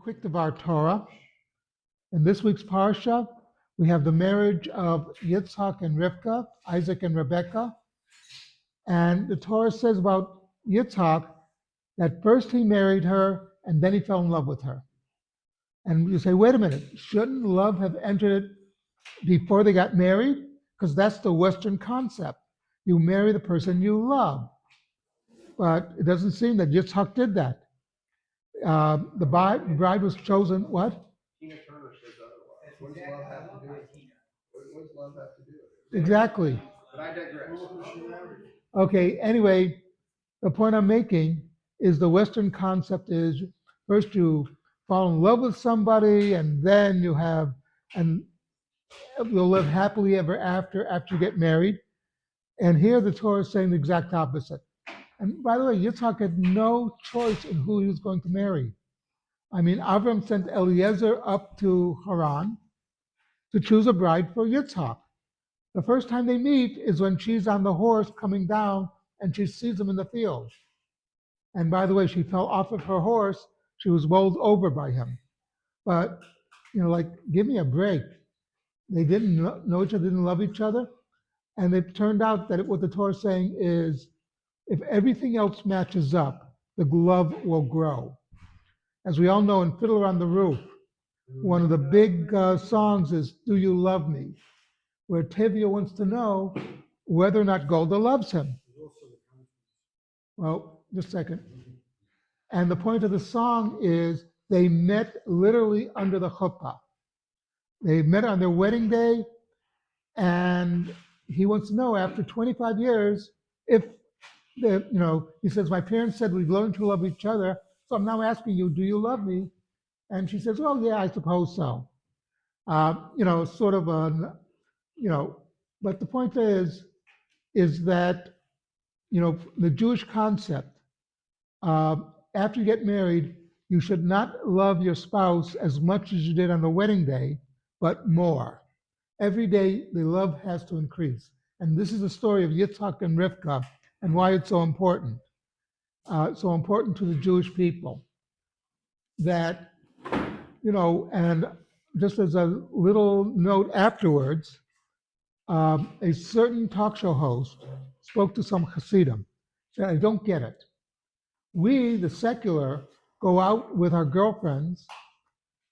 quick of our Torah. In this week's parsha, we have the marriage of Yitzhak and Rivka, Isaac and Rebekah. And the Torah says about Yitzhak that first he married her and then he fell in love with her. And you say, wait a minute, shouldn't love have entered it before they got married? Because that's the Western concept. You marry the person you love. But it doesn't seem that Yitzhak did that. The bride was chosen, what? Tina Turner says otherwise. What does love have to do with it? What does love have to do with it? Exactly. But I digress. Okay, anyway, the point I'm making is the Western concept is first you fall in love with somebody and then and you'll live happily ever after you get married. And here the Torah is saying the exact opposite. And by the way, Yitzhak had no choice in who he was going to marry. I mean, Avram sent Eliezer up to Haran to choose a bride for Yitzhak. The first time they meet is when she's on the horse coming down and she sees him in the field. And by the way, she fell off of her horse. She was bowled over by him. But, like, give me a break. They didn't know each other, didn't love each other. And it turned out that what the Torah is saying is if everything else matches up, the love will grow. As we all know in Fiddler on the Roof, one of the big songs is Do You Love Me? Where Tevye wants to know whether or not Golda loves him. Well, just a second. And the point of the song is they met literally under the chuppah. They met on their wedding day, and he wants to know after 25 years if he says, my parents said we've learned to love each other, so I'm now asking you, do you love me? And she says, well, yeah, I suppose so. Sort of but the point is that, the Jewish concept, after you get married, you should not love your spouse as much as you did on the wedding day, but more. Every day, the love has to increase. And this is the story of Yitzhak and Rivka and why it's so important. So important to the Jewish people that, and just as a little note afterwards, a certain talk show host spoke to some Hasidim. Said, I don't get it. We, the secular, go out with our girlfriends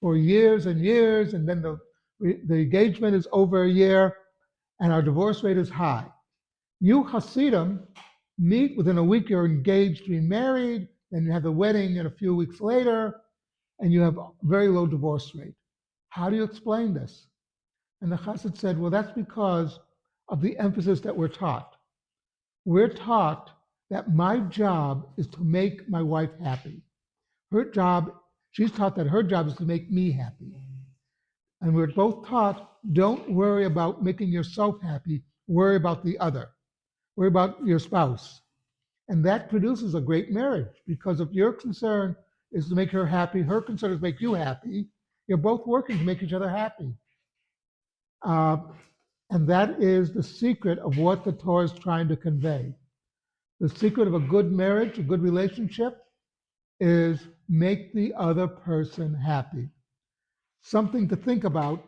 for years and years, and then the engagement is over a year, and our divorce rate is high. You Hasidim meet within a week, you're engaged to be married, then you have the wedding and a few weeks later, and you have a very low divorce rate. How do you explain this? And the Chassid said, well, that's because of the emphasis that we're taught. We're taught that my job is to make my wife happy. She's taught that her job is to make me happy. And we're both taught, don't worry about making yourself happy, worry about the other, worry about your spouse. And that produces a great marriage, because if your concern is to make her happy, her concern is to make you happy, you're both working to make each other happy. And that is the secret of what the Torah is trying to convey. The secret of a good marriage, a good relationship, is make the other person happy. Something to think about